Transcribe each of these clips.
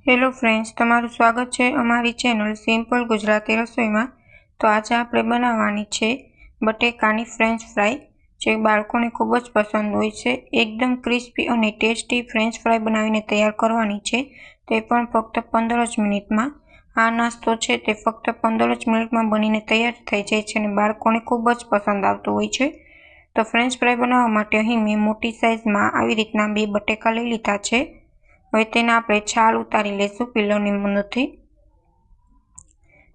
Hello friends, તમારું સ્વાગત છે અમારી ચેનલ સિમ્પલ ગુજરાતી રસોઈમાં। તો આજે આપણે બનાવવાની છે બટેકાની ફ્રેન્ચ ફ્રાય, જે બાળકોને ખૂબ જ પસંદ હોય છે। એકદમ ક્રિસ્પી અને ટેસ્ટી ફ્રેન્ચ ફ્રાય બનાવીને તૈયાર કરવાની છે, તે પણ ફક્ત 15 જ મિનિટમાં। આ નાસ્તો છે તે ફક્ત 15 જ મિનિટમાં બનીને તૈયાર થઈ જાય છે અને બાળકોને ખૂબ જ પસંદ આવતો હોય છે। તો ફ્રેન્ચ ફ્રાય બનાવવા માટે અહીં મેં મોટી સાઇઝમાં આવી રીતના 2 બટેકા લઈ લીધા છે। હવે તેને આપણે છાલ ઉતારી લઈશું પીલરની મદદથી।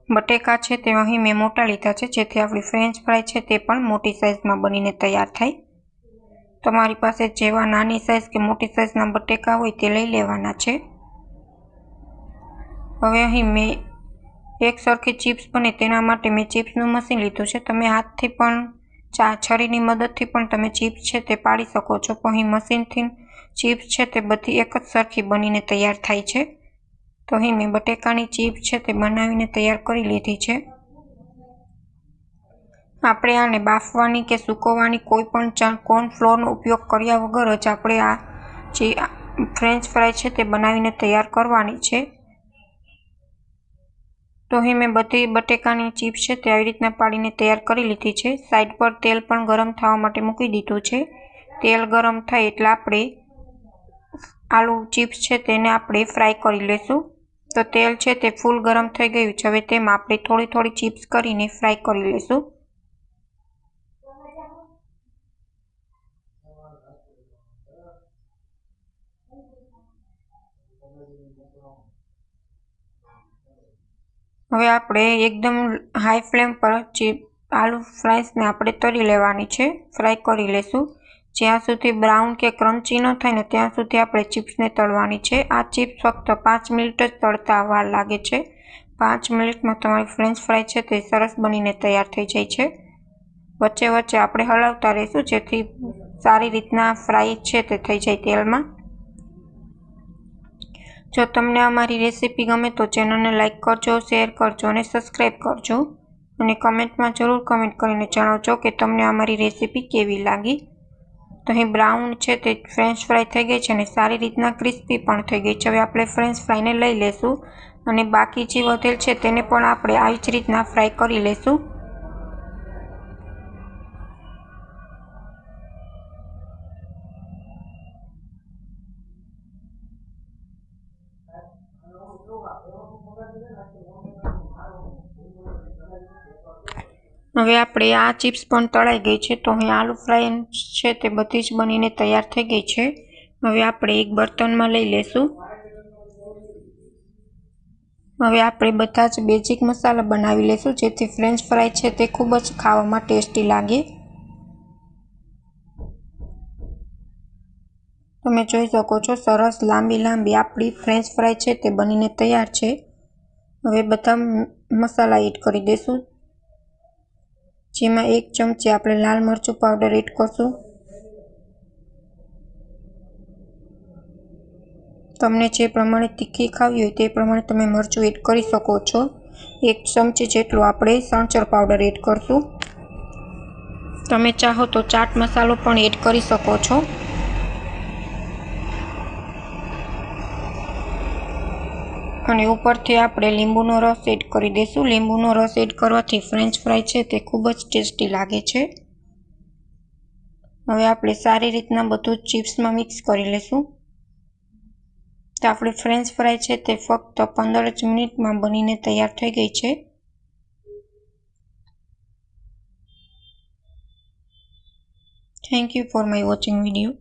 બટેકા છે તે અહીં મેં મોટા લીધા છે, જેથી આપણી ફ્રેન્ચ ફ્રાય છે તે પણ મોટી સાઇઝમાં બનીને તૈયાર થાય। તમારી પાસે જેવા નાની સાઇઝ કે મોટી સાઇઝના બટેકા હોય તે લઈ લેવાના છે। હવે અહીં મેં એક સરખી ચિપ્સ બને તેના માટે મેં ચિપ્સનું મશીન લીધું છે। તમે હાથથી પણ છરીની મદદથી પણ તમે ચિપ્સ છે તે પાડી શકો છો, પણ અહીં મશીનથી ચિપ્સ છે તે બધી એક જ સરખી બનીને તૈયાર થાય છે। તો અહીં મેં બટેકાની ચિપ્સ છે તે બનાવીને તૈયાર કરી લીધી છે। આપણે આને બાફવાની કે સૂકવવાની કોઈ પણ કોર્નફ્લોરનો ઉપયોગ કર્યા વગર જ આપણે આ જે ફ્રેન્ચ ફ્રાય છે તે બનાવીને તૈયાર કરવાની છે। તો અહીં મેં બધી બટેકાની ચિપ્સ છે તે આવી રીતના પાડીને તૈયાર કરી લીધી છે। સાઈડ પર તેલ પણ ગરમ થવા માટે મૂકી દીધું છે। તેલ ગરમ થાય એટલે આપણે આલુ ચિપ્સ છે તેને આપણે ફ્રાય કરી લઈશું। તો તેલ છે તે ફૂલ ગરમ થઈ ગયું છે। હવે તેમાં આપણે થોડી થોડી ચિપ્સ કરીને ફ્રાય કરી લઈશું। હવે આપણે એકદમ હાઈ ફ્લેમ પર આલુ ફ્રાઈસને આપણે તળી લેવાની છે, ફ્રાય કરી લેશું। જ્યાં સુધી બ્રાઉન કે ક્રન્ચી ન થાય ને ત્યાં સુધી આપણે ચિપ્સને તળવાની છે। આ ચિપ્સ ફક્ત 5 મિનિટ જ તળતા વાર લાગે છે। 5 મિનિટમાં તમારી ફ્રેન્ચ ફ્રાય છે તે સરસ બનીને તૈયાર થઈ જાય છે। વચ્ચે વચ્ચે આપણે હલાવતા રહીશું, જેથી સારી રીતના ફ્રાય છે તે થઈ જાય તેલમાં। જો તમને અમારી રેસીપી ગમે તો ચેનલને લાઇક કરજો, શેર કરજો અને સબસ્ક્રાઈબ કરજો, અને કમેન્ટમાં જરૂર કમેન્ટ કરીને જણાવજો કે તમને અમારી રેસીપી કેવી લાગી। તો અહીં બ્રાઉન છે તે ફ્રેન્ચ ફ્રાય થઈ ગઈ છે અને સારી રીતના ક્રિસ્પી પણ થઈ ગઈ છે। હવે આપણે ફ્રેન્ચ ફ્રાયને લઈ લેશું અને બાકી જે વધેલ છે તેને પણ આપણે આવી જ રીતના ફ્રાય કરી લેશું। હવે આપણે આ ચિપ્સ પણ તળાઈ ગઈ છે। તો અહીં આલુ ફ્રાય છે તે બધી જ બનીને તૈયાર થઈ ગઈ છે। હવે આપણે એક બર્તનમાં લઈ લેશું। હવે આપણે બધા જ બેઝિક મસાલા બનાવી લેશું, જેથી ફ્રેન્ચ ફ્રાય છે તે ખૂબ જ ખાવામાં ટેસ્ટી લાગે। તમે જોઈ શકો છો સરસ લાંબી લાંબી આપણી ફ્રેન્ચ ફ્રાય છે તે બનીને તૈયાર છે। હવે બધા મસાલા એડ કરી દઈશું, જેમાં 1 ચમચી આપણે લાલ મરચું પાવડર એડ કરશું। તમને જે પ્રમાણે તીખી ખાવી હોય તે પ્રમાણે તમે મરચું એડ કરી શકો છો। 1 ચમચી જેટલું આપણે સંચળ પાવડર એડ કરશું। તમે ચાહો તો ચાટ મસાલો પણ એડ કરી શકો છો। અને ઉપરથી આપણે લીંબુનો રસ એડ કરી દઈશું। લીંબુનો રસ એડ કરવાથી ફ્રેન્ચ ફ્રાય છે તે ખૂબ જ ટેસ્ટી લાગે છે। હવે આપણે સારી રીતના બધું ચિપ્સમાં મિક્સ કરી લઈશું। તો આપણી ફ્રેન્ચ ફ્રાય છે તે ફક્ત 15 જ મિનિટમાં બનીને તૈયાર થઈ ગઈ છે। Thank you for my watching video.